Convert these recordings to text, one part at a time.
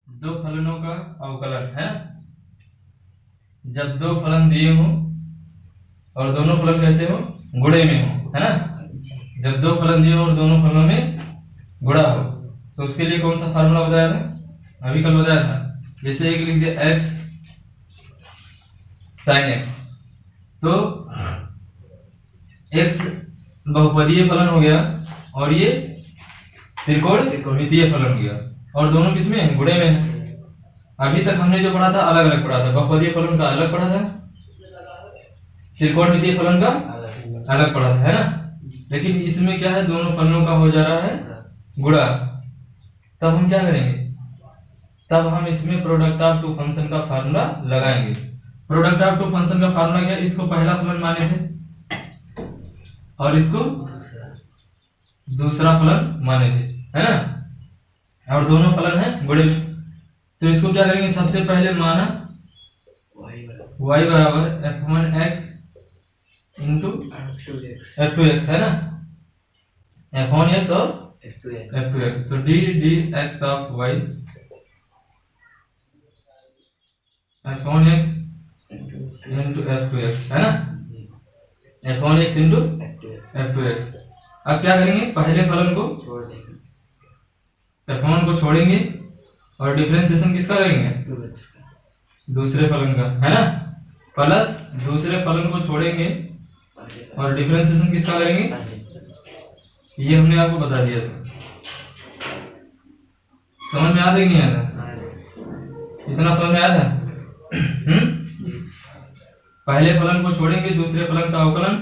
दो फलनों का अवकलन है। जब दो फलन दिए हों और दोनों फलन कैसे हो, गुणे में हो, है ना। जब दो फलन दिए हो और दोनों फलों में गुणा हो तो उसके लिए कौन सा फार्मूला बताया था, अभी कल बताया था। जैसे एक लिख दिया x sin x, तो x बहुपदीय फलन हो गया और ये त्रिकोणमितीय फलन हो गया, और दोनों किसमें, गुणे में है। अभी तक हमने जो पढ़ा था अलग अलग पढ़ा था, बहुपदीय फलन का अलग पढ़ा था, त्रिकोणमितीय फलन का अलग पढ़ा था, है ना। लेकिन इसमें क्या है, दोनों फलनों का हो जा रहा है गुणा। तब हम क्या करेंगे, तब हम इसमें प्रोडक्ट ऑफ टू फंक्शन का फार्मूला लगाएंगे। प्रोडक्ट ऑफ टू फंक्शन का फार्मूला क्या, इसको पहला फलन माने थे और इसको दूसरा फलन माने थे, है ना, और दोनों फलन है गुणे में। तो इसको क्या करेंगे, सबसे पहले माना y बराबर f1x इंटू f2x, है ना, f1x और f2x। तो dx of y f1x into f2x, है ना, f1x इंटू f2x। अब क्या करेंगे, पहले फलन को f1 को छोड़ेंगे और डिफरेंशिएशन किसका करेंगे, दूसरे फलन का, है ना, प्लस दूसरे फलन को छोड़ेंगे और डिफरेंशिएशन किसका करेंगे, ये हमने आपको बता दिया था। समझ में आता कि नहीं आता, इतना समझ में आया था। पहले फलन को छोड़ेंगे, दूसरे फलन का अवकलन,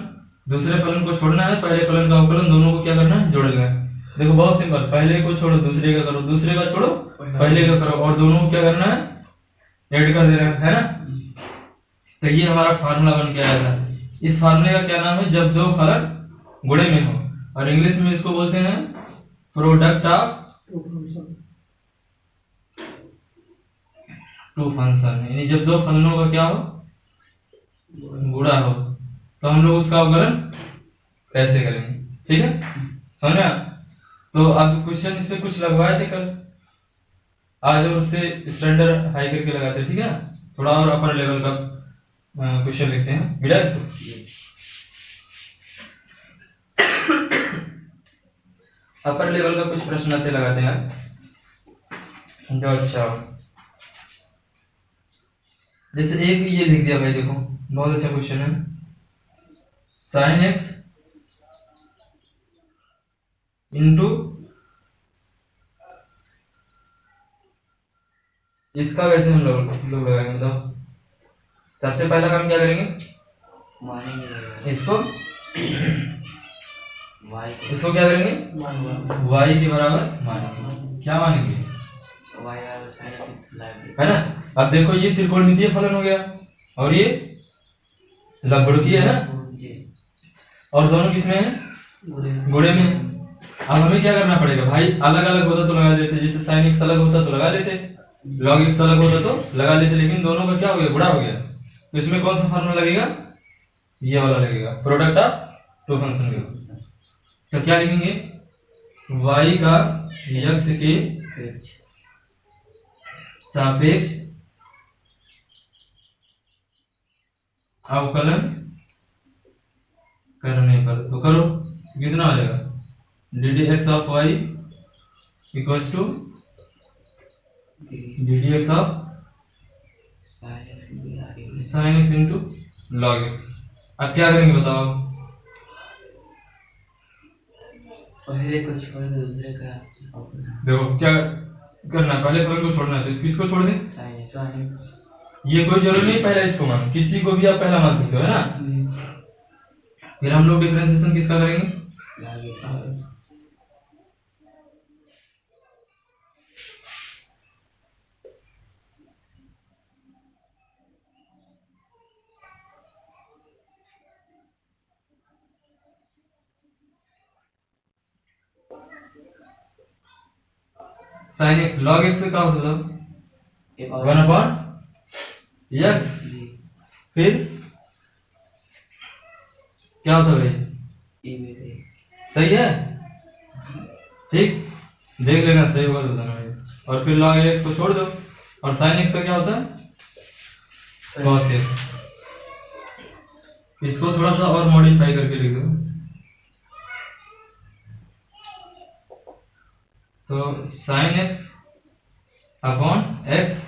दूसरे फलन को छोड़ना है, पहले फलन का अवकलन, दोनों को क्या करना है, जोड़ना है। देखो बहुत सिंपल, पहले को छोड़ो दूसरे का करो, दूसरे का छोड़ो पहले का करो, और दोनों को क्या करना है, ऐड कर देना है ना। तो ये हमारा फार्मूला बन के आया था। इस फार्मूले का क्या नाम है, जब दो फलन गुणे में हो, और इंग्लिश में इसको बोलते हैं प्रोडक्ट ऑफ टू फंक्शन। यानी जब दो फलनों का क्या हो, गुणा हो, तो हम लोग उसका अवकलन कैसे करेंगे, ठीक है, समझ में। तो अब क्वेश्चन इस पे कुछ लगवाए थे कल, आज और उससे स्टैंडर्ड हाई करके लगाते, ठीक है, थोड़ा और अपर लेवल का क्वेश्चन लिखते हैं, मिला इसको। अपर लेवल का कुछ प्रश्न आते लगाते हैं जो अच्छा हो। जैसे एक ये लिख दिया भाई, देखो बहुत अच्छा क्वेश्चन है, sin x इंटू इसका कैसे हम लोग लगाएंगे, बताओ। सबसे पहला काम क्या करेंगे, इसको इसको क्या करेंगे, y के बराबर मानेंगे। क्या मानेंगे, है ना। अब देखो ये त्रिकोणमितीय फलन हो गया और ये लंबगुणकीय है ना, और दोनों किसमें है, गुणे में। अब हमें क्या करना पड़ेगा भाई, अलग अलग होता तो लगा देते, जैसे sin x अलग होता तो लगा देते, log x अलग होता तो लगा देते, लेकिन दोनों का क्या हो गया, गुणा हो गया। तो इसमें कौन सा फार्मूला लगेगा, ये वाला लगेगा, प्रोडक्ट ऑफ टू फंक्शन का। तो क्या लिखेंगे, y का x के सापेक्ष अवकलन करने पर, तो करो कितना आ जाएगा, ddx of y equals to ddx of sin x into log x। अब क्या करेंगे बताओ, पहले को छोड़ दो दूसरे का, देखो क्या करना है, पहले फलन को छोड़ना है, तो किसको छोड़ दें, ये कोई जरूरी नहीं पहला इसको मान, किसी को भी आप पहला मान सकते हो, है ना। फिर हम लोग डिफरेंशिएशन किसका करेंगे, sin x log x से क्या होता था, 1/x, फिर क्या होता भाई, सही है, ठीक, देख लेना सही होगा तो बताना भाई। और फिर log x को छोड़ दो, और sin x का क्या होता है cos x। इसको थोड़ा सा और मॉडिफाई करके लिख दो, तो sin x अपॉन x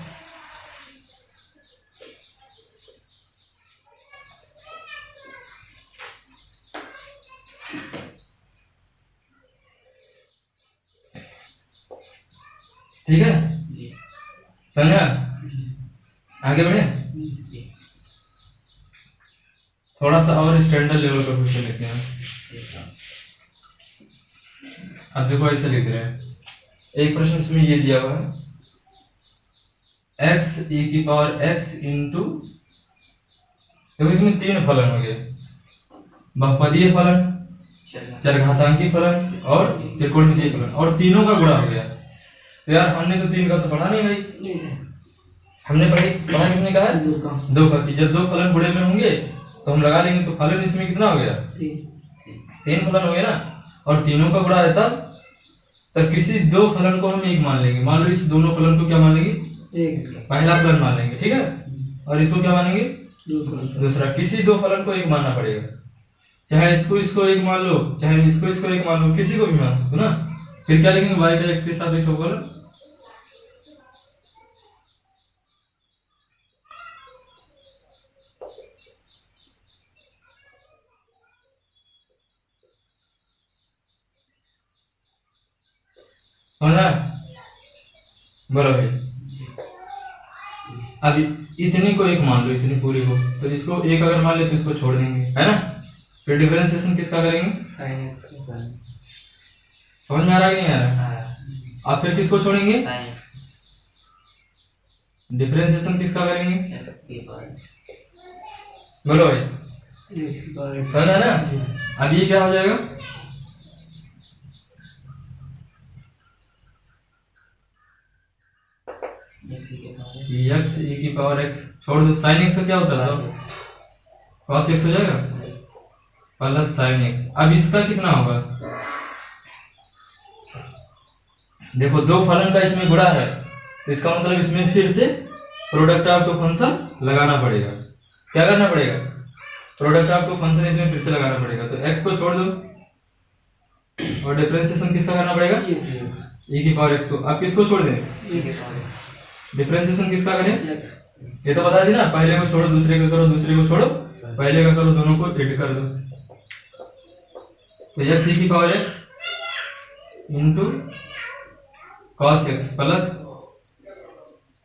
ठीक है, जी समझा? आगे बढ़े, जी थोड़ा सा और स्टैंडर्ड लेवल का क्वेश्चन लिखते हैं। अब देखो ऐसे लिख रहे हैं, एक प्रश्न इसमें ये दिया हुआ है x e की पावर x इंटू, देखो इसमें तीन फलन हो गए, बहुपदीय फलन, चरघातांकी फलन और त्रिकोणमितीय फलन, और तीनों का गुणा हो गया। तो यार हमने तो तीन का तो पढ़ा नहीं भाई, हमने पढ़ा कितने का है, दो का। कि जब दो फलन गुणे में होंगे तो हम लगा लेंगे, तो फलन इसमें कितना हो गया, तीन फलन हो गया ना, और तीनों का गुणा है तब किसी दो फलन को हम एक मान लेंगे। मान लो इस दोनों फलन को क्या मान लेंगे, एक, पहला फलन मान लेंगे, ठीक है, और इसको क्या मानेंगे, दूसरा। किसी दो फलन को एक मानना पड़ेगा, चाहे इसको एक मान लो, चाहे इसको एक मान लो, किसी को भी मान सकते हो ना। फिर क्या लिखेंगे, y का x के सापेक्ष अवकलन, समझा? बोलो भाई। अब इतनी को एक मान लो, इतनी पूरी को, तो इसको एक अगर मान ले तो इसको छोड़ देंगे, है ना। फिर डिफरेंशिएशन किसका करेंगे, समझ में आ रहा है कि नहीं आ रहा? अब फिर किसको छोड़ेंगे, डिफरेंशिएशन किसका करेंगे, बोलो भाई, समझा ना। अब ये क्या हो जाएगा, x e की पावर x छोड़ दो, sin x का क्या होता है, cos x हो जाएगा प्लस sin x। अब इसका कितना होगा, देखो दो फलन का इसमें गुणा है, तो इसका मतलब इसमें फिर से प्रोडक्ट ऑफ टू फंक्शन लगाना पड़ेगा। क्या करना पड़ेगा, प्रोडक्ट ऑफ टू फंक्शन इसमें फिर से लगाना पड़ेगा। तो x को छोड़ दो और डिफरेंशिएशन किसका करना पड़ेगा, e की पावर x को। अब किसको छोड़ दें, डिफरेंशिएशन किसका करें, ये तो बता दी ना, पहले को छोड़ो दूसरे को करो, दूसरे को छोड़ो पहले का करो, दोनों को ऐड कर दो। तो x e की power x into cos x plus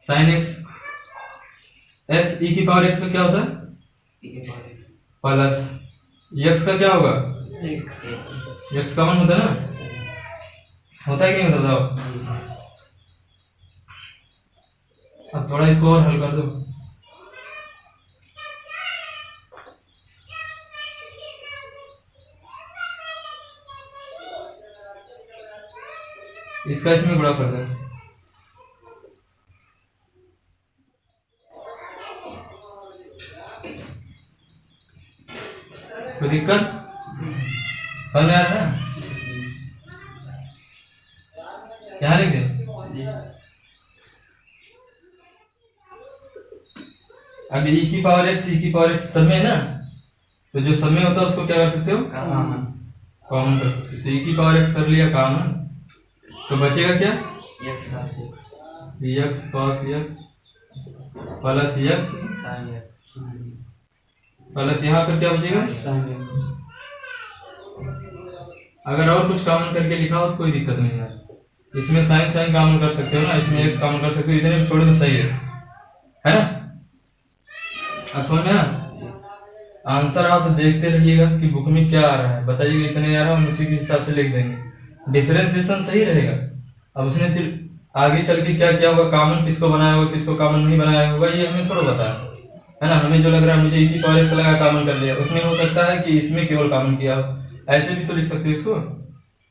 sin x। x e की पावर x का क्या होता है, प्लस x का क्या होगा, x कॉमन होता है ना, होता है कि नहीं होता था। अब थोड़ा इसको और हल कर दो, इसका इसमें गुणा कर दो, कोई दिक्कत समझ में आ रहा है, यहाँ लिख दे। अब e की पावर x सब में है ना, तो जो सब में होता है उसको क्या कर सकते हो, कॉमन कर सकते हो। तो e की पावर x कर लिया कॉमन, तो बचेगा क्या, x cos x plus x plus यहाँ पर क्या बचेगा, अगर और कुछ कॉमन करके लिखा हो तो कोई दिक्कत नहीं है। इसमें साइन कॉमन कर सकते हो ना, इसमें x कॉमन कर सकते हो, इतने में छोड़ दो, सही है ना। अब समझ में ना, आंसर आप देखते रहिएगा कि बुक में क्या आ रहा है, बताइएगा इतने आ रहा है, हम उसी के हिसाब से लिख देंगे। डिफरेंशिएशन सही रहेगा। अब उसने फिर आगे चल के क्या क्या होगा, कॉमन किसको बनाया होगा, किसको कॉमन नहीं बनाया होगा, ये हमें थोड़ा बता है ना। हमें जो लग रहा है, मुझे e की पावर x लगा कॉमन कर लिया, उसमें हो सकता है कि इसमें केवल कॉमन किया हो। ऐसे भी तो लिख सकते हो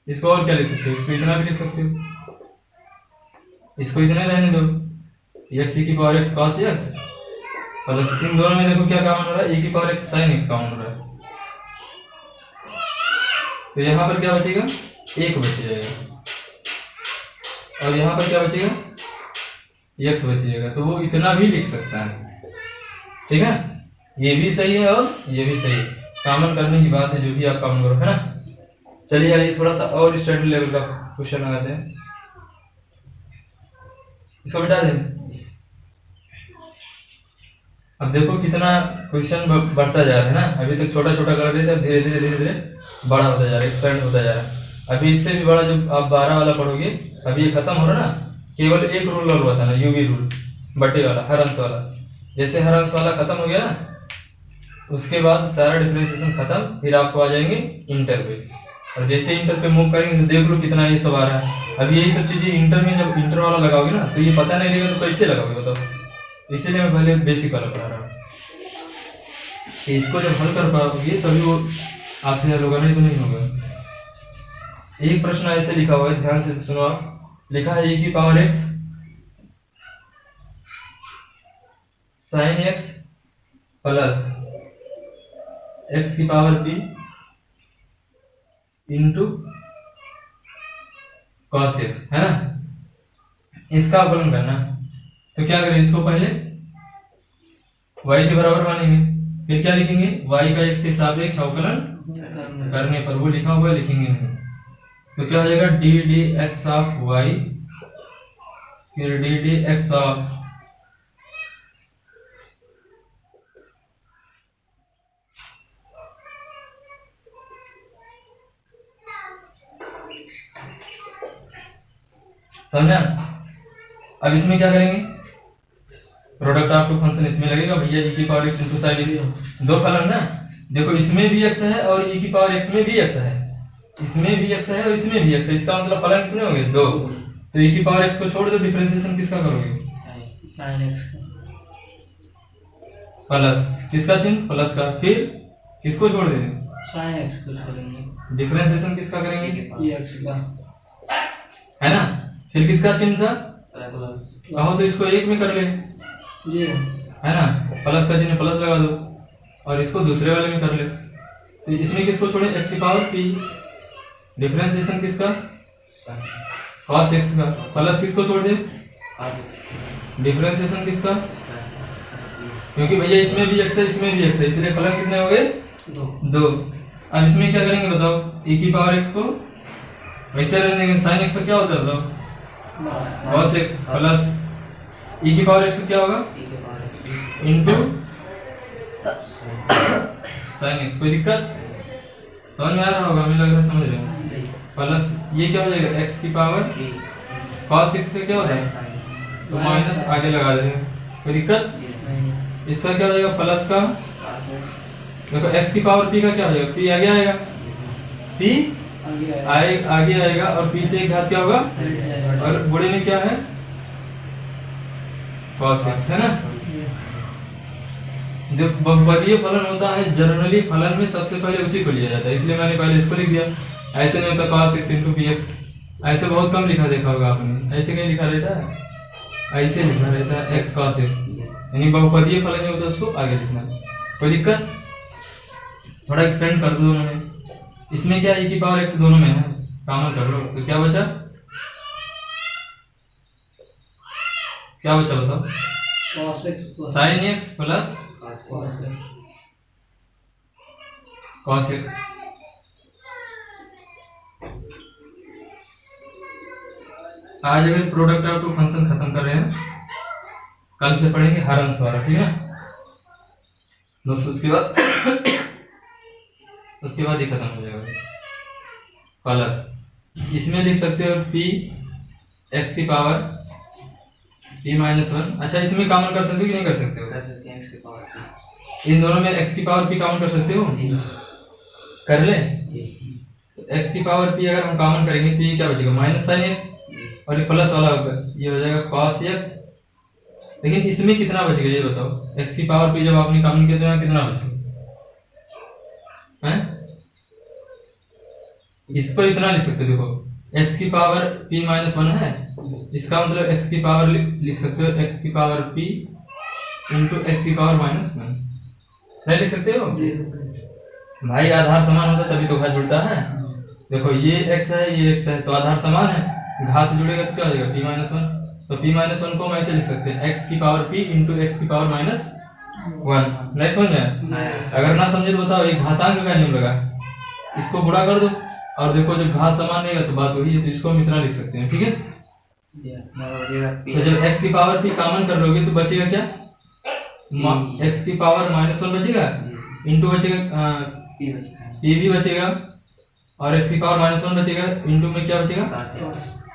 इसको और क्या लिख सकते हो, इसको इतना भी लिख सकते हो, इसको इतने रहने दो, x e की power x cos x plus इन दोनों में देखो क्या कॉमन हो रहा है, e की power x sin x common हो रहा है। तो यहाँ पर क्या बचेगा, एक बच जाएगा, और यहाँ पर क्या बचेगा, x बचिएगा, तो वो इतना भी लिख सकता है। ठीक है, ये भी सही है और ये भी सही है, कॉमन करने की बात है, जो भी आप कॉमन करो, है ना। चलिए आइए थोड़ा सा और स्टैंडर्ड लेवल का क्वेश्चन लगाते हैं, इसको बिठा दें। अब देखो कितना क्वेश्चन बढ़ता जा रहा है ना, अभी तक छोटा छोटा कर रहे थे, अब धीरे धीरे धीरे धीरे बड़ा होता जा रहा है, एक्सपेंड होता जा रहा है। अभी इससे भी बड़ा जब आप 12 वाला पढ़ोगे, अभी ये खत्म हो रहा ना, केवल एक रूल और हुआ था ना, यूवी रूल, बटे वाला, हर अंश वाला। जैसे हर अंश वाला खत्म हो गया ना, उसके बाद सारा डिफरेंशिएशन खत्म, फिर आपको आ जाएंगे इंटर पे, और जैसे इंटर पे मूव करेंगे तो देख लो कितना ये सब आ रहा है। अब यही सब चीजें इंटर में जब इंटर वाला लगाओगे ना, तो ये पता नहीं रहेगा, तो कैसे लगाओगे बताओ। इसीलिए मैं पहले बेसिक वाला पढ़ा रहा हूँ, कि इसको जब हल कर पाओगे तभी वो आपसे हल होगा, नहीं तो नहीं होगा। एक प्रश्न ऐसे लिखा हुआ है, ध्यान से सुनो आप। लिखा है e की power x sin x plus x की power p into cos x, है ना। इसका अवकलन करना, तो क्या करें, इसको पहले y के बराबर मानेंगे, फिर क्या लिखेंगे, y का x के सापेक्ष अवकलन करने पर, वो लिखा हुआ है लिखेंगे नहीं, तो क्या हो जाएगा D D x of y, फिर डी डी एक्स ऑफ समझा। अब इसमें क्या करेंगे, प्रोडक्ट ऑफ टू फंक्शन इसमें लगेगा भैया, e की power x into sine x, दो फलन ना, देखो इसमें भी x है और e की पावर x में भी x है, इसमें भी x है और इसमें भी x है, इसका मतलब फलन कितने हो गए, दो। तो e की पावर x को छोड़ दो, डिफरेंशिएशन किसका करोगे, sin x प्लस किसका चिन्ह, प्लस का, फिर किसको छोड़ देंगे, sin x को छोड़ेंगे, डिफरेंशिएशन किसका करेंगे, x का, है ना। फिर किसका चिन्ह था, प्लस, कहो तो इसको एक में कर ले, ये है ना, प्लस का चिन्ह प्लस लगा दो, और इसको दूसरे वाले में कर ले। तो इसमें किसको छोड़े, x की पावर p, डिफरेंशिएशन किसका, cos x का, प्लस किसको छोड़ दे, डिफरेंशिएशन किसका, क्योंकि भैया इसमें भी x है इसमें भी x है, इसलिए फलन कितने हो गए, दो। अब इसमें क्या करेंगे बताओ, e की पावर x को वैसे रहने देंगे, sin x का क्या होता है बताओ, cos x, प्लस e की पावर x क्या होगा, इंटू sin x। कोई दिक्कत समझ में आ रहा होगा, हमें लग रहा है समझ रहे हैं। प्लस ये क्या हो जाएगा, x की पावर cos x का क्या होता है, तो माइनस आगे लगा देंगे, कोई दिक्कत। इसका क्या हो जाएगा, प्लस का, देखो x की पावर p का क्या हो जाएगा, p आगे आएगा, p आगे आएगा, और p से एक घात क्या होगा, और गुणे में क्या है, cos x, है ना। जब बहुपदीय फलन होता है, जनरली फलन में सबसे पहले उसी को लिया जाता है, इसलिए मैंने पहले इसको लिख दिया। ऐसे नहीं होता cos x इंटू px, ऐसे बहुत कम लिखा देखा होगा आपने, ऐसे कहीं लिखा रहता है, ऐसे लिखा रहता है x cos x, यानी बहुपदीय फलन जो होता है उसको आगे लिखना। कोई दिक्कत, थोड़ा एक्सपेंड कर दो दोनों में। इसमें क्या e की पावर x दोनों में है, कॉमन कर लो, तो क्या बचा, क्या बचा बताओ, sin x plus cos x। आज अगर प्रोडक्ट ऑफ टू फंक्शन खत्म कर रहे हैं, कल से पढ़ेंगे हर अंश वाला, ठीक है दोस्तों। उसके बाद ये खत्म हो जाएगा। प्लस इसमें लिख सकते हो p x की पावर p माइनस 1। अच्छा, इसमें कॉमन कर सकते हो कि नहीं कर सकते हो, x की पावर इन दोनों में x की पावर p कॉमन कर सकते हो, कर ले। तो x की पावर p अगर हम कॉमन करेंगे तो ये क्या बचेगा, माइनस साइन x, और ये प्लस वाला होगा, ये हो जाएगा cos x। लेकिन इसमें कितना बचेगा ये बताओ, x की पावर p जब आपने कॉमन किया तो कितना बचेगा, हैं? इसको इतना लिख सकते हो, देखो x की पावर p माइनस 1 है, इसका मतलब x की पावर लिख सकते हो x की पावर p इंटू x की पावर माइनस 1, नहीं लिख सकते हो भाई। आधार समान होता तभी तो घात जुड़ता है। देखो ये x है ये x है, तो आधार समान है, घात जुड़ेगा तो क्या हो जाएगा p माइनस 1। तो p माइनस वन को हम ऐसे लिख सकते हैं x की पावर p इंटू एक्स की पावर माइनस वन। नहीं समझ में? अगर ना समझे तो बताओ, एक घातांक का नियम लगा, इसको गुणा कर दो और देखो जब घात समान रहेगा तो बात वही है, तो इसको हम इतना लिख सकते हैं। ठीक है, तो जब x की पावर p कॉमन कर लोगे तो बचेगा क्या, x की पावर माइनस वन बचेगा इंटू बचेगा p भी बचेगा और x की पावर माइनस वन बचेगा इंटू में क्या बचेगा।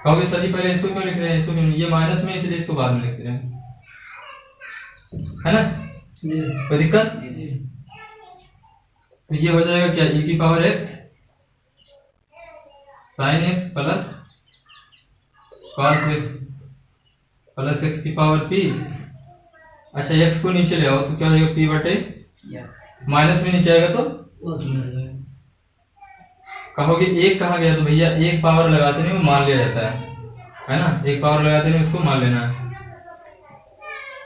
कहोगे सर जी पहले इसको क्यों लिख रहे हैं, इसको क्यों, ये माइनस में इसलिए इसको बाद में लिख रहे हैं, है ना, कोई दिक्कत। तो ये हो जाएगा क्या, e की power x sine x plus cos x plus x की पावर p। अच्छा x को नीचे ले आओ तो क्या हो जाएगा, p बटे माइनस में नीचे आएगा तो कहोगे एक कहाँ गया, तो भैया एक पावर लगाते नहीं वो मान लिया जाता है ना, एक पावर लगाते नहीं उसको मान लेना है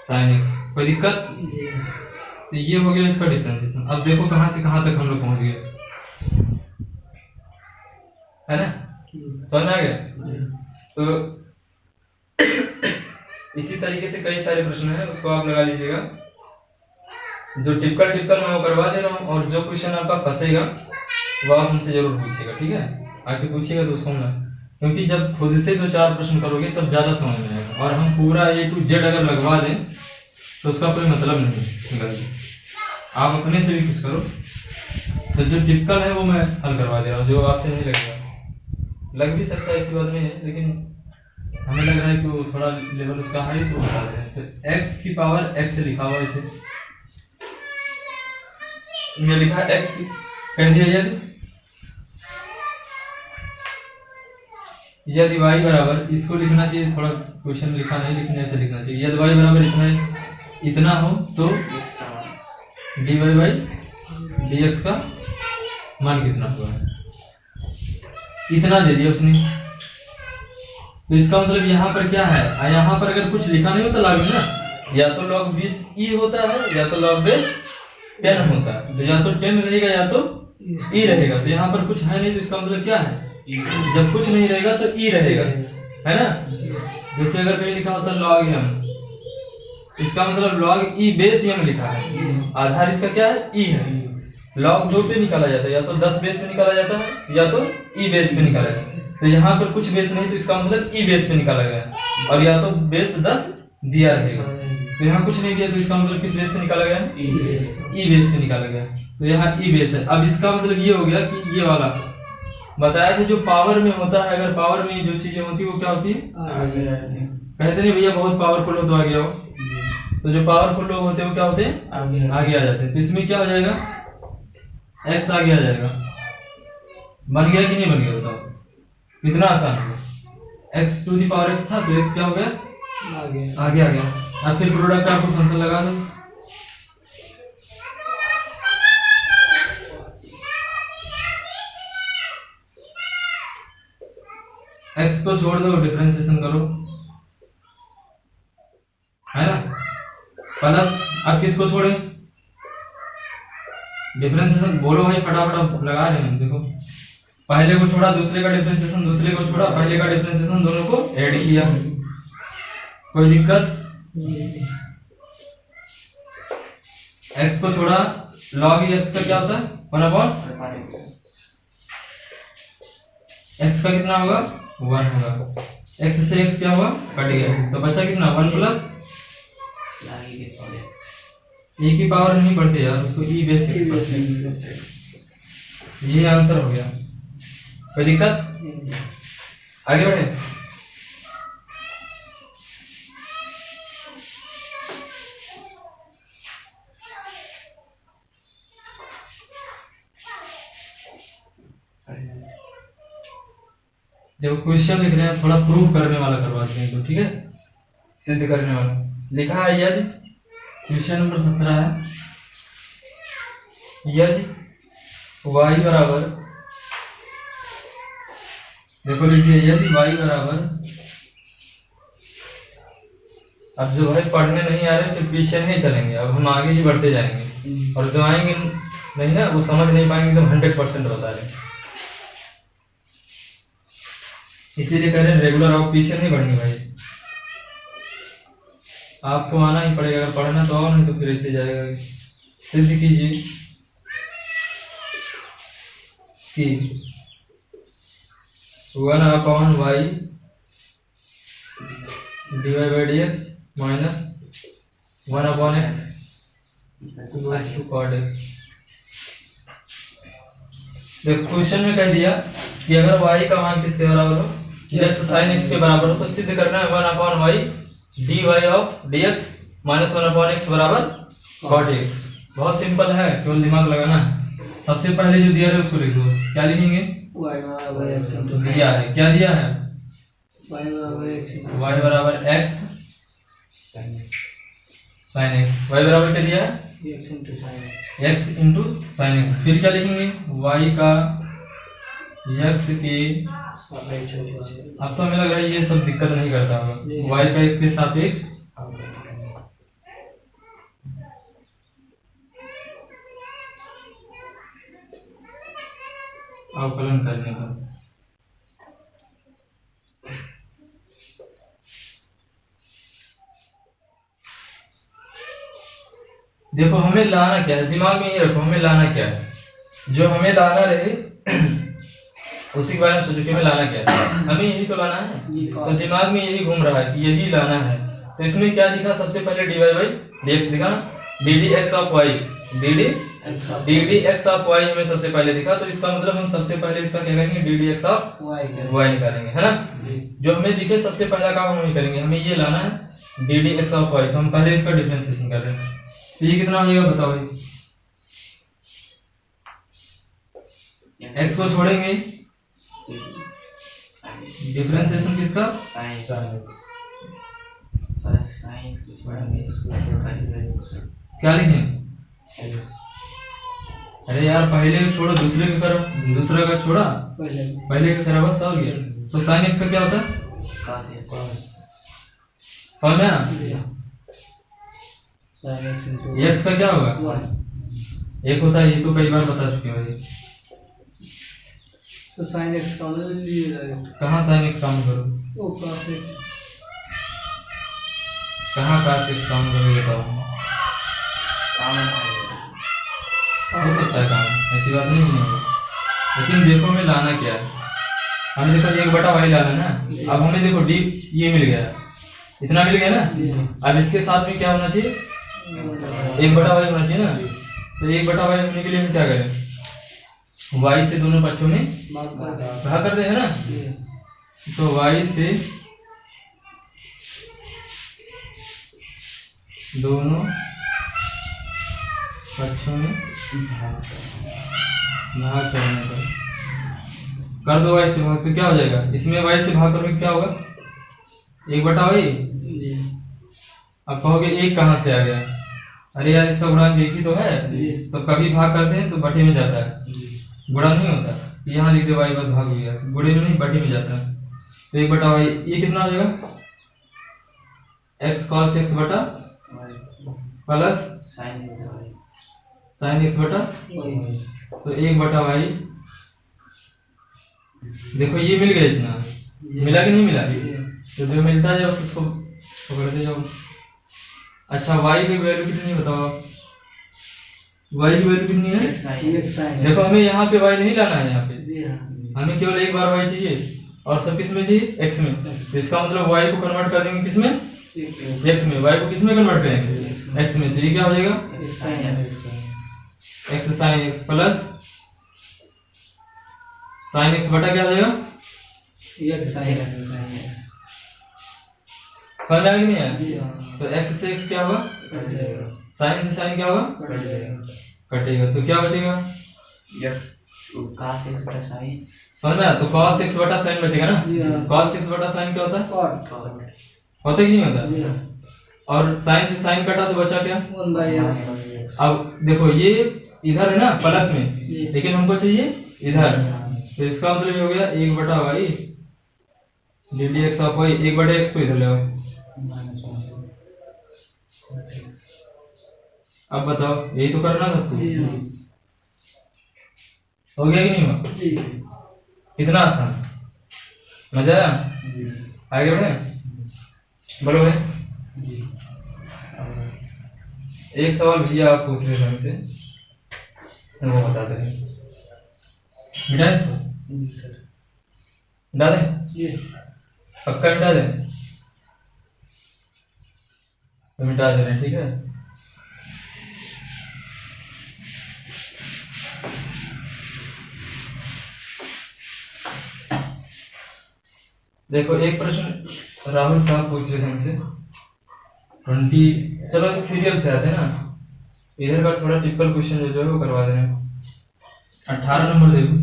साइन x, कोई दिक्कत। तो ये हो गया इसका डिफरेंशिएशन। अब देखो कहाँ से कहाँ तक हम लोग पहुंच गए, है ना, समझ में आ गया। तो इसी तरीके से कई सारे प्रश्न हैं, उसको आप लगा लीजिएगा। जो टिपिकल मैं वो करवा दे रहा हूँ, और जो क्वेश्चन आपका फंसेगा वो आप हमसे जरूर पूछिएगा, ठीक है, आके पूछिएगा तो उसको ना, क्योंकि जब खुद से दो चार प्रश्न करोगे तब ज्यादा समझ में आएगा, और हम पूरा A to Z अगर लगवा दें तो उसका कोई मतलब नहीं। आप अपने से भी कुछ करो, तो जो टिपिकल है वो मैं हल करवा दे रहा हूँ, जो आपसे नहीं लगेगा, लग भी सकता है ऐसी बात नहीं है, लेकिन हमें लग रहा है कि वो थोड़ा लेवल उसका हाई, तो बता दे रहे हैं। तो x की पावर x से लिखा हुआ इसे, ये लिखा x की कह दिया, यदि y बराबर, इसको लिखना चाहिए, थोड़ा क्वेश्चन लिखा नहीं, लिखने से लिखना चाहिए, यदि y बराबर इतना हो तो dy बाई dx का मान कितना हुआ है, इतना दे दिया उसने। तो इसका मतलब यहाँ पर क्या है, यहाँ पर अगर कुछ लिखा नहीं होता log ना, या तो log 20 e होता है या तो log बेस 10 होता है, तो या तो 10 रहेगा या तो e रहेगा। तो यहाँ पर कुछ है नहीं, तो इसका मतलब क्या है, जब कुछ नहीं रहेगा तो e रहेगा, है ना। जैसे अगर कहीं लिखा होता log m, इसका मतलब log e बेस m लिखा है, आधार इसका क्या है, e है। log 2 पे निकाला जाता है, या तो 10 बेस में निकाला जाता है या तो e बेस में निकाला जाता है। तो यहाँ पर कुछ बेस नहीं, तो इसका मतलब e बेस में निकाला गया, और या तो बेस 10 दिया रहेगा, तो यहाँ कुछ नहीं दिया, तो इसका मतलब किस बेस पे निकाला गया, e बेस पे निकाला गया, तो यहाँ e बेस है। अब इसका मतलब ये हो गया कि ये वाला बताया था जो पावर में होता है, अगर पावर में जो चीजें होती है वो क्या होती है, कहते नहीं भैया बहुत पावरफुल हो तो आगे आओ, तो जो पावरफुल लोग होते हैं वो क्या होते हैं, आगे आ जाते हैं। तो इसमें क्या हो जाएगा, x आगे आ जाएगा, बन गया कि नहीं बन गया, बताओ कितना आसान है, x to the power x था तो x क्या हो गया, आगे आ गया। अब फिर प्रोडक्ट आपको फंक्शन लगा दो, x को छोड़ दो, डिफरेंशिएशन करो, है ना, प्लस अब किसको छोड़े, डिफरेंशिएशन बोलो भाई, फटाफट लगा रहे हैं। देखो पहले को छोड़ा, दूसरे का डिफरेंशिएशन, दूसरे को छोड़ा, पहले का डिफरेंशिएशन, दोनों को ऐड किया, कोई दिक्कत। x को छोड़ा, log x का क्या होता है, 1/, x का कितना होगा, 1 होगा, x से x क्या हुआ, कट गया, तो बचा कितना, 1 प्लस e की पावर नहीं पढ़ते यार, उसको e बेस से पढ़ते हैं। ये आंसर हो गया, कोई दिक्कत, आगे बढ़े। देखो क्वेश्चन लिख रहे हैं, थोड़ा प्रूव करने वाला करवाते हैं, तो ठीक है, सिद्ध करने वाला लिखा है, यदि क्वेश्चन नंबर 17 है, यदि y बराबर, देखो लिखिए, यदि y बराबर, अब जो भाई पढ़ने नहीं आ रहे फिर पीछे नहीं चलेंगे, अब हम आगे ही बढ़ते जाएंगे, और जो आएंगे नहीं ना वो समझ नहीं पाएंगे, तो 100% बता रहे, इसीलिए कह रहे हैं रेगुलर आओ, पीछे नहीं बढ़ेंगे भाई। आपको आना ही पड़ेगा, अगर पढ़ना तो आओ, नहीं तो फिर ऐसे जाएगा। सिद्ध कीजिए कि 1/y dx minus 1/x goes to cot x। देखो क्वेश्चन में कह दिया कि अगर y का मान किसके बराबर हो, x sin x के बराबर हो, तो सिद्ध करना है 1/y dy of dx minus 1/x बराबर cot x। बहुत सिंपल है, केवल दिमाग लगाना है। सबसे पहले जो दिया है उसको लिख दो। क्या लिखेंगे? दिया है, क्या दिया है? y बराबर x sin x। y बराबर क्या दिया है? x into sine x. फिर क्या लिखेंगे? y का x के, अब तो हमें लग रहा है ये सब दिक्कत नहीं करता होगा। y का x के सापेक्ष अवकलन करने का। देखो हमें लाना क्या है, दिमाग में ये रखो, हमें लाना क्या है। जो हमें लाना रहे उसी के बारे में सोचो कि हमें लाना क्या है। हमें यही तो लाना है, तो दिमाग में यही घूम रहा है कि यही लाना है। तो इसमें क्या दिखा? सबसे पहले dy बाई dx दिखा, dd x of y, dd x of y हमें सबसे पहले दिखा। तो इसका मतलब हम सबसे पहले इसका क्या करेंगे? dd x ऑफ y निकालेंगे, है ना। जो हमें दिखे सबसे पहला काम हम करेंगे, हमें ये लाना है dd x ऑफ y। तो हम पहले इसका डिफरेंशिएशन कर रहे हैं। तो ये कितना हो जाएगा बताओ भाई? x को छोड़ेंगे, डिफरेंशिएशन किसका? क्या लिखें? अरे यार पहले का छोड़ो, दूसरे का करो। दूसरा का छोड़ा, पहले का करा, बस हो गया। तो sin x का क्या होता है? समझ में आया? x का क्या होगा? एक होता है, ये तो कई बार बता चुके हो। तो sin x का मतलब लिए जाएगा। कहाँ sin x काम करो? ओ cos x। कहाँ cos x काम करो बताओ? हो सकता है काम, ऐसी बात नहीं है। लेकिन देखो हमें लाना क्या है। हमें देखो 1/y लाना ना। अब हमें देखो d ये मिल गया, इतना मिल गया ना। अब इसके साथ में क्या होना चाहिए? 1/y होना चाहिए ना। तो 1/y होने के लिए हम क्या करें? y से दोनों पक्षों में भाग कर दे, है ना। तो y से दोनों पक्षों में भाग करने पर कर दो y से भाग, तो क्या हो जाएगा? इसमें y से भाग करने क्या होगा? 1/y। अब कहोगे 1 कहाँ से आ गया? अरे यार इसका गुणांक एक ही तो है, तो कभी भाग करते हैं तो बटे में जाता है, गुणा नहीं होता। यहाँ लिख दे y बस भाग हो गया, गुणे में नहीं बटे में जाता है। तो 1/y ये कितना हो जाएगा? x cos x बटा प्लस sin x बटा, तो 1/y। देखो ये मिल गया, इतना मिला कि नहीं मिला? तो जो मिलता है बस उसको पकड़ते जाओ। अच्छा y की वैल्यू कितनी बताओ? y की वैल्यू कितनी है? देखो हमें यहाँ पे y नहीं लाना है, यहाँ पे हमें केवल एक बार y चाहिए, और सब किस में चाहिए? x में। तो इसका मतलब y को कन्वर्ट कर देंगे किस में? x में। y को किस में कन्वर्ट करेंगे? x में। तो ये क्या हो जाएगा? x sin x plus sin x बटा क्या हो जाएगा? समझ आया कि नहीं आया? तो x से x क्या होगा? sin से sin क्या होगा? कटेगा। तो क्या बचेगा? समझ में आया? तो cos x बटा sin बचेगा ना। cos x बटा sin क्या होता है? होता कि नहीं होता? और sin से sin कटा तो बचा क्या? अब देखो ये इधर है ना प्लस में, लेकिन हमको चाहिए इधर। तो इसका मतलब ये हो गया 1/y dd x of y। 1/x को इधर ले आओ। अब बताओ, यही तो करना था। हो गया कि नहीं हुआ? कितना आसान, मजा आया? आगे बढ़े, बोलो भाई। एक सवाल भैया आप पूछ रहे ढंग से, वो बता दे। मिटा इसको, जी सर। मिटा दें, जी पक्का मिटा दें, तो मिटा दे रहे हैं, ठीक है। देखो एक प्रश्न राहुल साहब पूछ रहे थे हमसे 20, चलो एक सीरियल से आते हैं ना, इधर का थोड़ा टिपिकल क्वेश्चन जो है वो करवा दे रहे हैं। 18 नंबर देखो,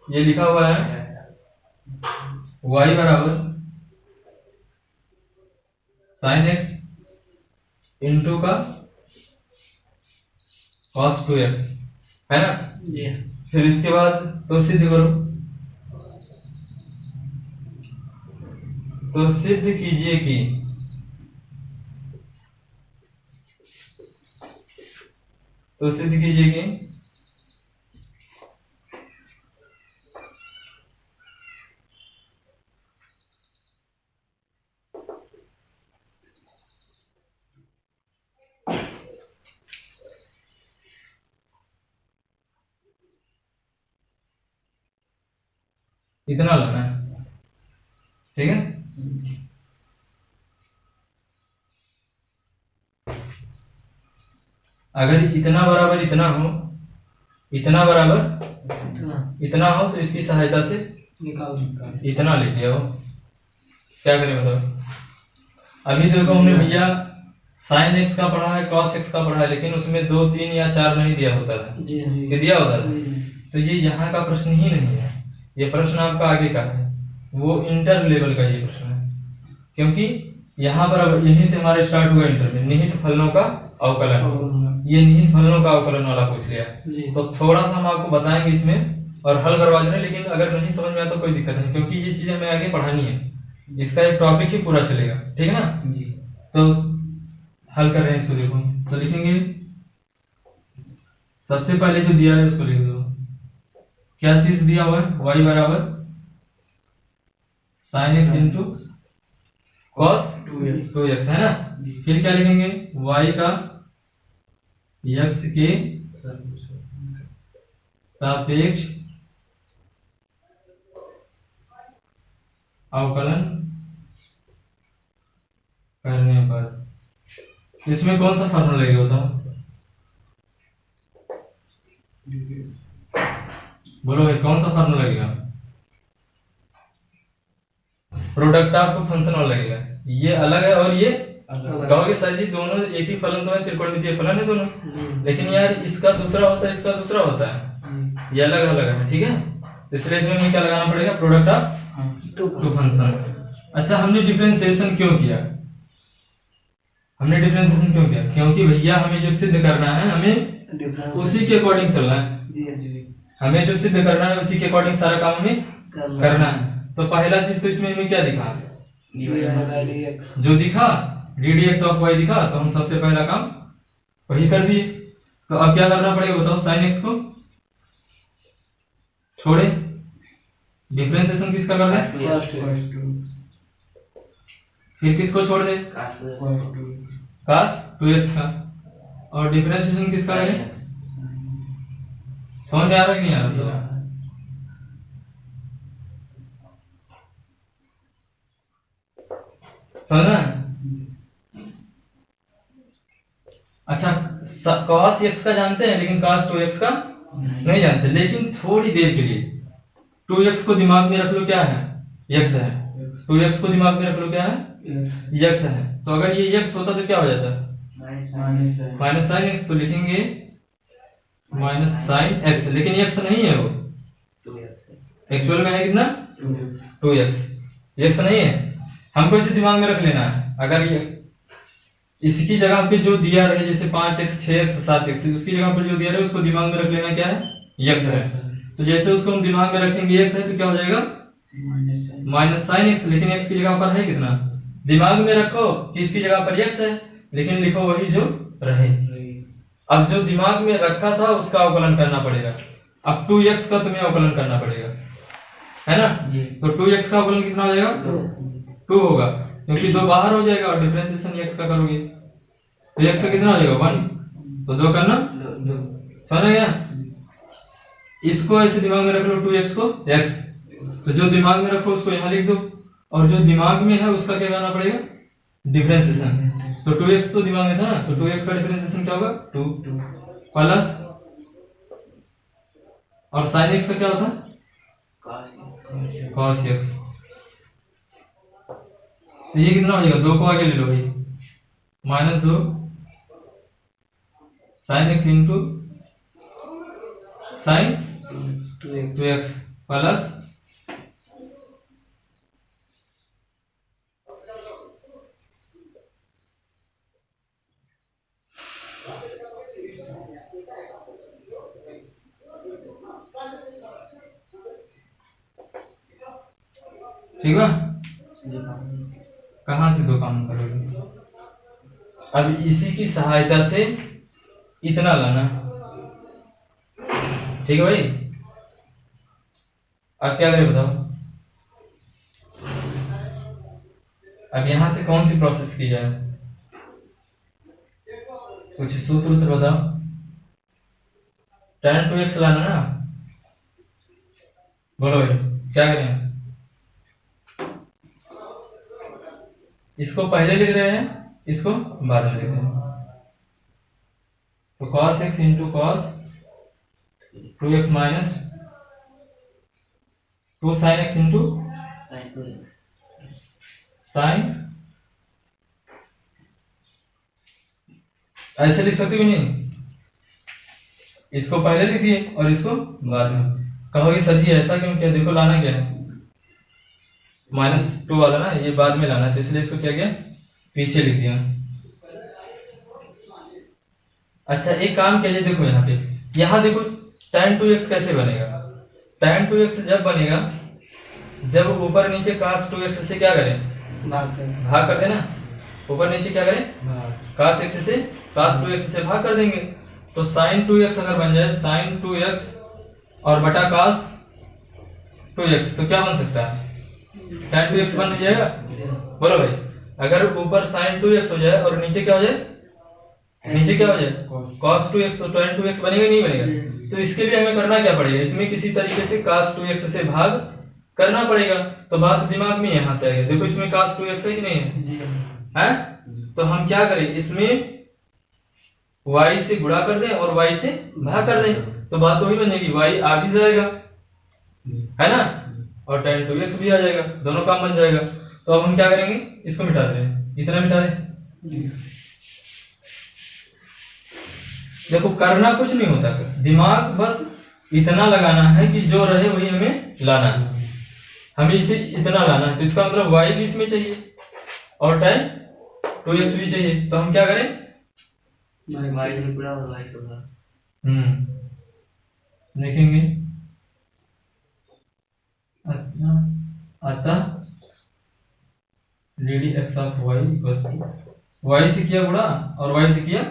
ये लिखा हुआ है y बराबर साइन एक्स इंटू का cos 2x है ना। जी फिर इसके बाद तो सिद्ध करो, तो सिद्ध कीजिए कि इतना लाना है, ठीक है। अगर इतना बराबर इतना हो, इतना बराबर इतना हो तो इसकी सहायता से निकाल इतना लेके आओ। क्या करें बताओ। अभी देखो हमने भैया साइन एक्स का पढ़ा है, कॉस एक्स का पढ़ा है, लेकिन उसमें 2, 3 या 4 नहीं दिया होता था, जी ये दिया होता था। तो ये यहाँ का प्रश्न ही नहीं है, ये प्रश्न आपका आगे का है, वो इंटर लेवल का ये प्रश्न है, क्योंकि यहाँ पर अब यहीं से हमारा स्टार्ट हुआ इंटर में निहित फलनों का अवकलन। ये निहित फलनों का अवकलन वाला पूछ लिया, तो थोड़ा सा हम आपको बताएंगे इसमें और हल करवा देना, लेकिन अगर नहीं समझ में आया तो कोई दिक्कत नहीं, क्योंकि ये चीजें हमें आगे पढ़ानी है, इसका एक टॉपिक ही पूरा चलेगा, ठीक है ना। तो हल कर रहे हैं इसको, देखो तो लिखेंगे सबसे पहले जो दिया है उसको लिख दो। क्या चीज दिया हुआ है, y बराबर sine x into cos 2x है ना। फिर क्या लिखेंगे, y का x के सापेक्ष अवकलन करने पर, इसमें कौन सा फॉर्मूला लगेगा बताओ, बोलो भाई कौन सा फॉर्मूला लगेगा। प्रोडक्ट ऑफ फंक्शन वाला लगेगा, ये अलग है और ये कहोगे सर जी दोनों एक ही फलन तो है, त्रिकोणमितीय फलन है दोनों, लेकिन यार इसका दूसरा होता है, इसका दूसरा होता है, ये अलग अलग है, ठीक है। इसलिए इसमें हमें क्या लगाना पड़ेगा, प्रोडक्ट ऑफ टू फंक्शन। अच्छा हमने डिफरेंशिएशन क्यों किया, क्योंकि भैया हमें जो सिद्ध करना है हमें उसी के अकॉर्डिंग चलना है, हमें जो सिद्ध करना है उसी के अकॉर्डिंग सारा काम हमें करना है। तो पहला चीज तो इसमें हमें क्या दिखा, जो दिखा ddx ऑफ y दिखा, तो हम सबसे पहला काम वही कर दिए। तो अब क्या करना पड़ेगा बताओ, sin x को छोड़े, डिफरेंशिएशन किसका कर दे, फिर किसको छोड़ दे, cos 2x का, और डिफरेंशिएशन किसका है, समझ में आ रहा है कि नहीं आ रहा। समझना है। अच्छा cos x का जानते हैं लेकिन cos 2x का नहीं जानते, लेकिन थोड़ी देर के लिए 2x को दिमाग में रख लो, क्या है x है, 2x को दिमाग में रख लो, क्या है x है। तो अगर ये x होता तो क्या हो जाता, माइनस साइन x, तो लिखेंगे माइनस साइन x, लेकिन x नहीं है, वो एक्चुअल में है कितना 2x, x नहीं है, हमको इसे दिमाग में रख लेना है। अगर ये इसकी जगह पे जो दिया रहे, जैसे 5x 6x 7x, उसकी जगह पर जो दिया रहे उसको दिमाग में रख लेना, क्या है x है। तो जैसे उसको हम दिमाग में रखेंगे x है तो क्या हो जाएगा माइनस साइन x, लेकिन x की जगह पर है कितना, दिमाग में रखो कि इसकी जगह पर x है, लेकिन लिखो वही जो रहे। अब जो दिमाग में रखा था उसका अवकलन करना पड़ेगा, अब 2x का तुम्हें अवकलन करना पड़ेगा, है ना। तो 2x का अवकलन कितना हो जाएगा, 2 होगा, क्योंकि 2 बाहर हो जाएगा और डिफरेंशिएशन x का करोगे तो x का कितना हो जाएगा 1, तो 2 करना समझ गया। इसको ऐसे दिमाग में रख लो 2x को x, तो जो दिमाग में रखो उसको यहाँ लिख दो, और जो दिमाग में है उसका क्या करना पड़ेगा डिफरेंशिएशन। तो 2x तो दिमाग में था ना, तो 2x का डिफरेंशिएशन क्या होगा 2 प्लस, और sin x का क्या होता cos x। तो ये कितना हो जाएगा 2 को आगे ले लो भाई, -2 sin x into sin 2x plus ठीक है। कहाँ से 2 काम करोगे, अब इसी की सहायता से इतना लाना, ठीक है भाई। अब क्या करें बताओ, अब यहां से कौन सी प्रोसेस की जाए, कुछ सूत्र उत्तर बताओ। tan 2x लाना ना, बोलो भाई क्या करें, इसको पहले लिख रहे हैं इसको बाद में लिख रहे हैं, तो cos x into cos 2x minus 2 sin x into sin, ऐसे लिख सकते हो नहीं, इसको पहले लिख दिए और इसको बाद में। कहोगे सर जी ऐसा क्यों किया, देखो लाना क्या है -2 वाला ना, ये बाद में लाना है, तो इसलिए इसको क्या किया पीछे लिख दिया। अच्छा एक काम किया, देखो यहाँ पे, यहाँ देखो tan 2x कैसे बनेगा, tan 2x जब बनेगा जब ऊपर नीचे cos 2x से क्या करें भाग कर देना, ऊपर नीचे क्या करें cos x से cos 2x से भाग कर देंगे, तो sin 2x अगर बन जाए sin 2x और बटा cos 2x, तो क्या बन सकता है tan 2x बन जाएगा। बोलो भाई, अगर ऊपर sin 2x हो जाए और नीचे क्या हो जाए, नीचे क्या हो जाए cos 2x, तो tan 2x बनेगा नहीं बनेगा। तो इसके लिए हमें करना क्या पड़ेगा, इसमें किसी तरीके से cos 2x से भाग करना पड़ेगा। तो बात दिमाग में यहाँ से आएगा, देखो इसमें cos 2x है कि नहीं है, तो हम क्या करें, इसमें y से गुणा कर दें और y से भाग कर दें, तो बात वही बनेगी, y आ भी जाएगा है ना, और tan 2x भी आ जाएगा, दोनों काम बन जाएगा। तो अब हम क्या करेंगे, इसको मिटा दें, इतना मिटा दें। देखो करना कुछ नहीं होता, दिमाग बस इतना लगाना है कि जो रहे वही हमें लाना है, हमें इसे इतना लाना है, तो इसका मतलब y भी इसमें चाहिए और tan 2x भी चाहिए। तो हम क्या करें, देखेंगे अतः ddx ऑफ y से किया गुणा और y से किया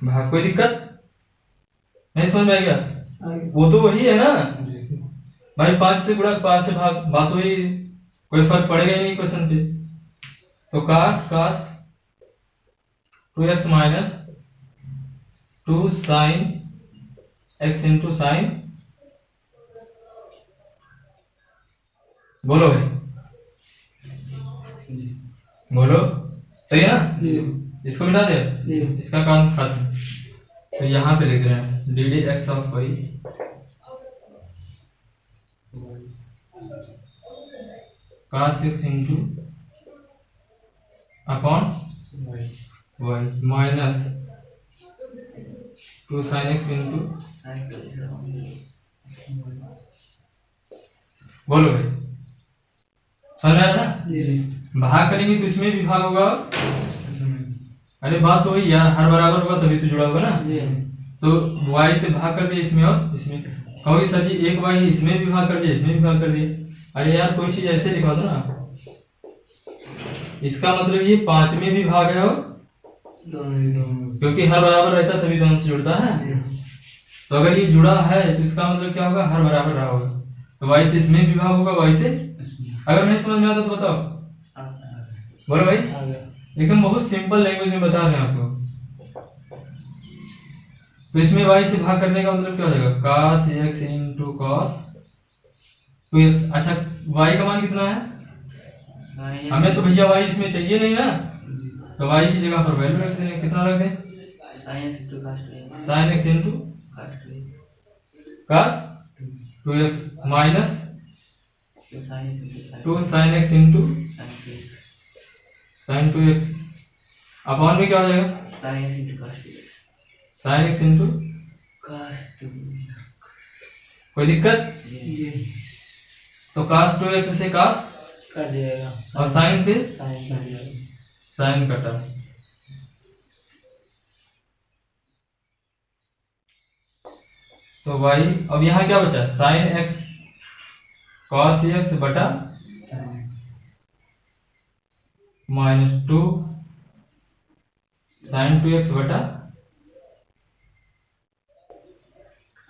भाग, कोई दिक्कत नहीं, समझ में आ गया, वो तो वही है ना भाई, 5 से गुणा 5 से भाग, बात वही, कोई फर्क पड़ेगा ही नहीं क्वेश्चन पे। तो cos 2x minus 2 sin x into sine, बोलो भाई बोलो, सही है ना, इसको मिटा दे, इसका काम खत्म। तो यहाँ पे लिख रहे हैं ddx of y cos x into upon y minus 2 sin x into, बोलो भाई समझ आया ना, भाग करेंगे तो इसमें भी भाग होगा, अरे बात तो वही यार, हर बराबर होगा तभी तो जुड़ा होगा ना, तो y से भाग कर दिया इसमें और इसमें, कहोगे सर जी एक y इसमें भी भाग कर दिया इसमें भी भाग कर दिया, अरे यार कोई चीज ऐसे लिखा दो ना, इसका मतलब ये 5 में भी भाग है और क्योंकि हर बराबर रहता तभी दोनों से जुड़ता है, तो अगर ये जुड़ा है तो इसका मतलब क्या होगा, हर बराबर रहा होगा, तो y से इसमें भी भाग होगा, y से, अगर नहीं समझ में आता तो बताओ, बोलो भाई, आ गया। एकदम बहुत सिंपल लैंग्वेज में बता रहे हैं आपको। तो इसमें y से भाग करने का मतलब क्या हो जाएगा, cos x into cos 2x। अच्छा y का मान कितना है, हमें तो भैया y इसमें चाहिए नहीं ना, तो y की जगह पर वैल्यू रख देंगे। कितना रख दें, sin x into cos 2x minus 2 sin x into sin 2x upon में क्या हो जाएगा, sin x इंटू, कोई दिक्कत, तो cos 2x से cos कर दिएगा और sin से साइन कर दिएगा। sin कटा। तो y अब यहाँ क्या बचा, sin x cos x बटा माइनस 2 sin 2x बटा,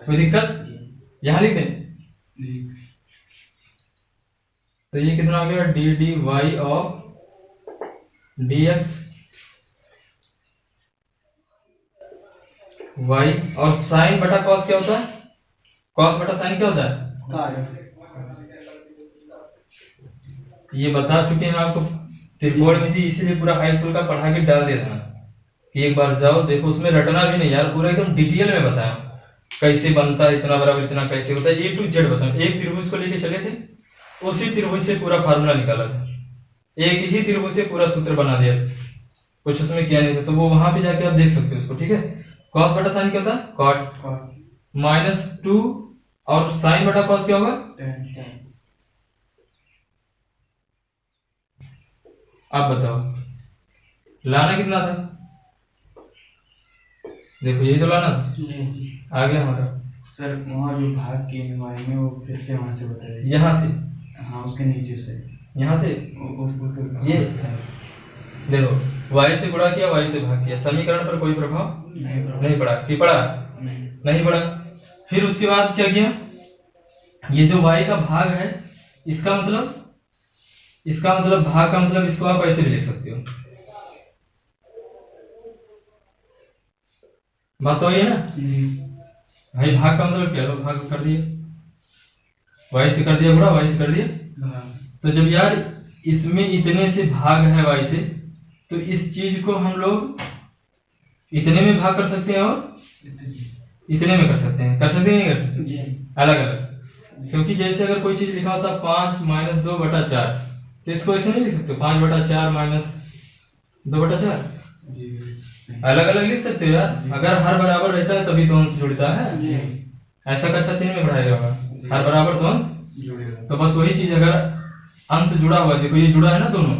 कोई दिक्कत, यहाँ लिख दें। तो ये कितना आ गया, D D Y of D X Y, और साइन बटा कॉस क्या होता है, कॉस बटा साइन क्या होता है, कारण ये बता चुके हैं आपको त्रिकोणमिति, इसीलिए पूरा हाई स्कूल का पढ़ा के डाल देना कि एक बार जाओ देखो, उसमें रटना भी नहीं यार, पूरा एकदम डिटेल में बताया कैसे बनता है, इतना बराबर इतना कैसे होता है, ए टू जेड बताओ। एक त्रिभुज को लेके चले थे, उसी त्रिभुज से पूरा फार्मूला निकाला था, एक ही त्रिभुज से पूरा सूत्र बना दिया था, कुछ उसमें किया नहीं था। तो वो वहां पे जाके आप देख सकते हो उसको, ठीक है। कॉस बटा साइन क्या होता है, कॉट माइनस 2, और साइन बटा कॉस क्या होगा, आप बताओ लाना कितना था, देखो ये तो लाना था, आ गया हमारा। सर वहाँ जो भाग के निभाए में वो फिर से वहाँ से बताइए, यहाँ से, हाँ उसके नीचे से, यहाँ से ये देखो, y से गुणा किया, y से भाग किया, समीकरण पर कोई प्रभाव नहीं पड़ा, कि पड़ा, नहीं पड़ा। फिर उसके बाद क्या किया, ये जो y का भाग है, इसका मतलब भाग का मतलब इसको आप ऐसे भी लिख सकते हो, बात तो ये ना भाई, भाग का मतलब क्या है, भाग कर दिए, y से कर दिया गुणा, y से कर दिया। तो जब यार इसमें इतने से भाग है y से, तो इस चीज को हम लोग इतने में भाग कर सकते हैं और इतने में कर सकते हैं, कर सकते हैं नहीं कर सकते, अलग अलग। क्योंकि जैसे अगर कोई चीज लिखा होता 5 माइनस 2 बटा 4, तो इसको ऐसे नहीं लिख सकते 5 बटा 4 माइनस 2 बटा 4, अलग अलग लिख सकते हो यार। अगर हर बराबर रहता है तभी तो अंश जुड़ता है, ऐसा कक्षा 3 में पढ़ाया होगा, हर बराबर तो अंश जुड़ेगा। तो बस वही चीज, अगर अंश जुड़ा हुआ है, देखो ये जुड़ा है ना दोनों,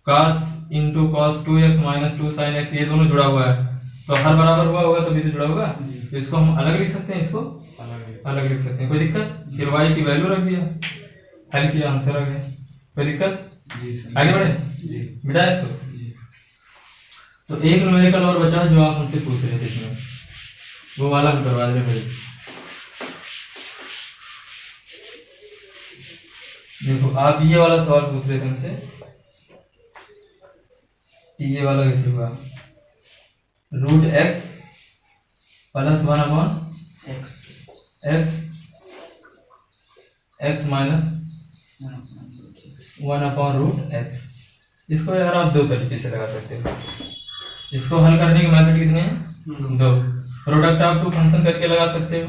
cos into cos 2x minus 2 sin x, ये दोनों जुड़ा हुआ है, तो हर बराबर हुआ होगा तभी तो जुड़ा होगा। तो इसको हम अलग लिख सकते हैं, इसको अलग लिख सकते हैं, कोई दिक्कत। फिर y की वैल्यू रख दिया, हल किया, आंसर आ गया, कोई दिक्कत, आगे बढ़े बेटा इसको। तो एक न्यूमेरिकल और बचा जो आप हमसे पूछ रहे थे, इसमें वो वाला हम करवा दे रहे। देखो आप ये वाला सवाल पूछ रहे थे हमसे कि ये वाला कैसे हुआ, root X plus 1 upon X minus 1 upon root X. इसको यार आप दो तरीके से लगा सकते हो, इसको हल करने के मेथड कितने हैं, दो। प्रोडक्ट ऑफ टू फंक्शन करके लगा सकते हो,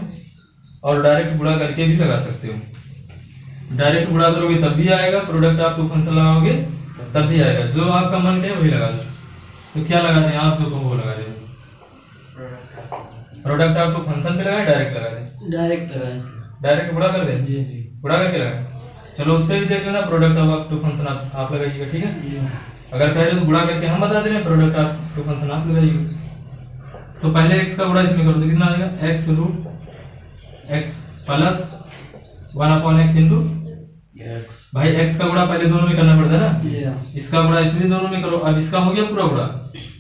और डायरेक्ट गुणा करके भी लगा सकते हो। डायरेक्ट गुणा करोगे तब भी आएगा, प्रोडक्ट ऑफ टू फंक्शन लगाओगे तब भी आएगा, जो आपका मन करे वही लगा दो। तो क्या लगाते हैं आप, दो वो लगा देंगे, प्रोडक्ट ऑफ टू फंक्शन पे लगाए, डायरेक्ट लगा दें, डायरेक्ट गुणा कर दें, गुणा करके लगाए। चलो उस पर भी देख लेना, प्रोडक्ट ऑफ टू फंक्शन आप लगाइएगा, ठीक है। अगर कह रहे तो गुणा करके हम बता दे रहे हैं, प्रोडक्ट ऑफ टू फंक्शन आप लगाइएगा। तो पहले x का गुणा इसमें करो तो कितना आएगा, x root x plus 1 upon x into, भाई x का गुणा पहले दोनों में करना पड़ता है ना, इसका गुणा इसमें दोनों में करो। अब इसका हो गया पूरा गुणा,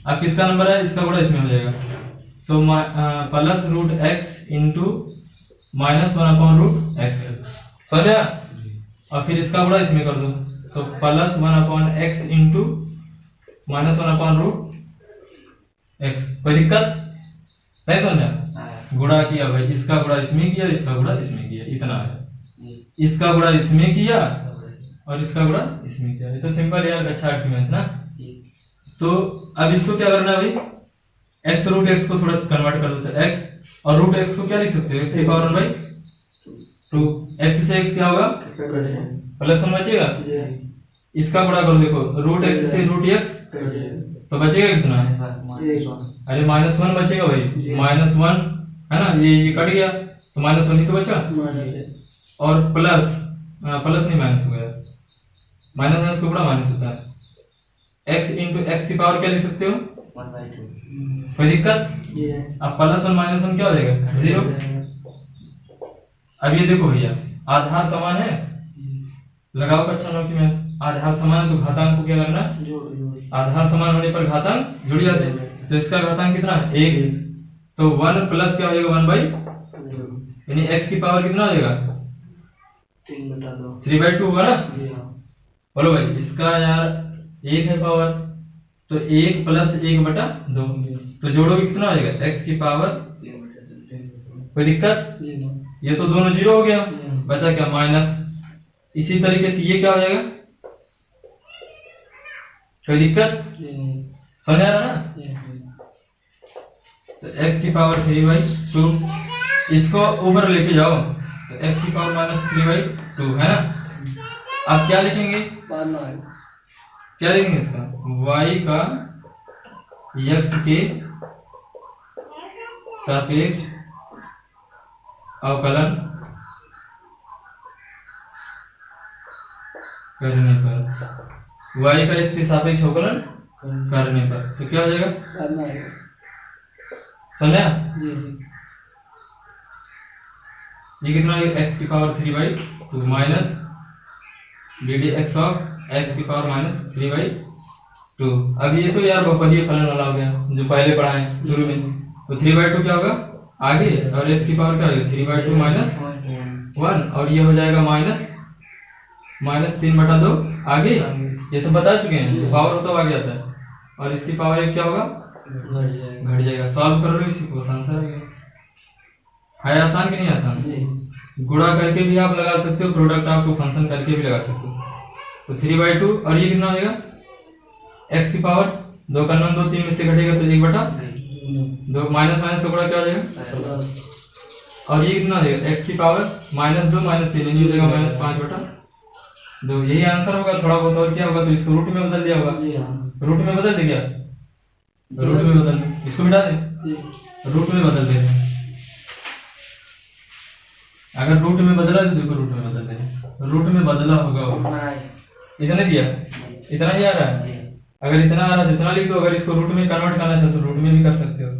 अब किसका नंबर है, इसका गुणा इसमें हो जाएगा, तो plus root x into minus 1 upon root x, समझ गया। और फिर इसका गुणा इसमें कर दो, तो plus 1/x into minus 1/√x। कोई दिक्कत नहीं समझा? गुणा किया भाई, इसका गुणा इसमें किया, इसका गुणा इसमें किया, इतना है। इसका गुणा इसमें किया और इसका गुणा इसमें किया। ये तो सिंपल यार, अच्छा आर्गुमेंट ना। तो अब इसको क्या करना है भाई, x रूट x को थोड़ा कन्वर्ट कर देते हैं। x और रूट x को क्या लिख सकते हो, x की पावर 1/2। x से x क्या होगा, प्लस 1 बचेगा। इसका गुणा करो, देखो रूट x से रूट x तो बचेगा कितना, अरे -1 बचेगा भाई, -1 है ना, ये कट गया तो -1 ही तो बचा। और प्लस प्लस नहीं माइनस हो गया, माइनस को बड़ा माइनस होता है। x इंटू एक्स की पावर क्या लिख सकते हो, 1/2। कोई दिक्कत? अब +1 -1 क्या हो जाएगा, 0। अब ये देखो भैया, आधार समान है, लगाओ कक्षा 9 की मैथ। आधार समान है तो घातांक को क्या करना, आधार समान होने पर घातांक जुड़ जाते हैं। तो इसका घातांक कितना है, 1। तो 1 प्लस क्या हो जाएगा, 1/2, यानी x की पावर कितना हो जाएगा, 3/2 होगा ना। बोलो भाई, इसका यार 1 है पावर, तो 1 प्लस 1/2, तो जोड़ोगे कितना हो जाएगा, x की पावर। कोई दिक्कत? ये तो दोनों 0 हो गया, बचा क्या, माइनस। इसी तरीके से ये क्या हो जाएगा, कोई दिक्कत? समझ आ रहा ना। तो x की पावर 3/2, इसको ऊपर लेके जाओ तो x की पावर -3/2 है ना। अब क्या लिखेंगे, क्या लिखेंगे इसका, y का x के सापेक्ष अवकलन करने पर, y का x के सापेक्ष अवकलन करने पर तो क्या हो जाएगा, समझा? ये कितना है, x की power 3/2 minus ddx of x की पावर -3/2। अब ये तो यार बहुपदीय फलन वाला हो गया जो पहले पढ़ा है शुरू में। तो 3/2 क्या होगा आगे, और x की पावर क्या होगा, 3/2 -1, और ये हो जाएगा -3/2 आगे। ये सब बता चुके हैं, पावर तो आगे आता है। और इसकी पावर 1 क्या होगा, घट जाएगा। सॉल्व कर लो इसी को, आंसर आ गया। है आसान कि नहीं आसान? गुणा करके भी आप लगा सकते हो, प्रोडक्ट आपको फंक्शन करके भी लगा सकते हो। तो 3/2 और ये कितना हो जाएगा, x की पावर 2 का 9 2 3 में से घटेगा तो 1/2, माइनस का गुणा क्या हो जाएगा, और ये कितना हो जाएगा, x की पावर -2 -3 हो जाएगा -5/2। यही आंसर होगा। थोड़ा बहुत और क्या होगा, तो इसको रूट में बदल दिया होगा। रूट में बदल दे क्या, रूट में बदल दे, इसको मिटा दे, रूट में बदल दे। अगर रूट में बदला तो देखो, रूट में बदल दे, रूट में बदला होगा वो। इतना दिया, इतना ही आ रहा है। अगर इतना आ रहा है इतना लिख दो। अगर इसको रूट में कन्वर्ट करना चाहते हो रूट में भी कर सकते हो,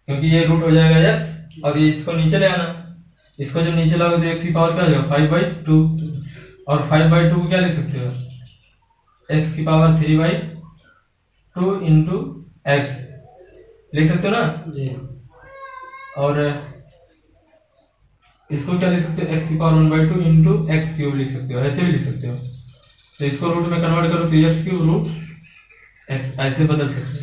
क्योंकि ये रूट हो जाएगा x, और ये इसको नीचे ले आना। इसको जब नीचे लाओगे तो x की पावर क्या हो जाएगा, 5/2, और 5/2 को क्या लिख सकते हो, x की पावर 3/2 इंटू x लिख सकते हो ना। और इसको क्या लिख सकते हो, x की पावर 1/2 इंटू एक्स क्यूब लिख सकते हो, ऐसे भी लिख सकते हो। तो इसको रूट में कन्वर्ट करो तो x³ रूट x, ऐसे बदल सकते हो।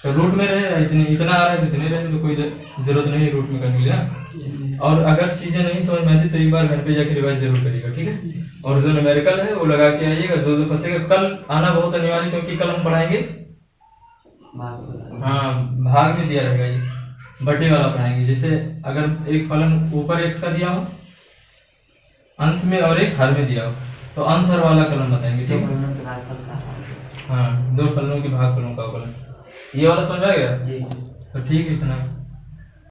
तो रूट में रहे इतना आ रहा है तो इतने रहे, तो कोई जरूरत नहीं रूट में करने की ना। और अगर चीजें नहीं समझ में आती तो एक बार घर पे जाके रिवाइज जरूर करिएगा, ठीक है। और जो न्यूमेरिकल है वो लगा के आइएगा, जो फंसेगा। कल आना बहुत अनिवार्य, क्योंकि कल हम पढ़ाएंगे, हाँ भाग में दिया रहेगा, ये बटे वाला पढ़ाएंगे। जैसे अगर एक फलन ऊपर x का दिया हो अंश में और एक हर में दिया हो, तो अंश हर वाला कलन बताएंगे, ठीक है। हाँ, 2 फलनों के भागफलों का अवकलन, ये वाला समझ आ गया, तो ठीक है इतना।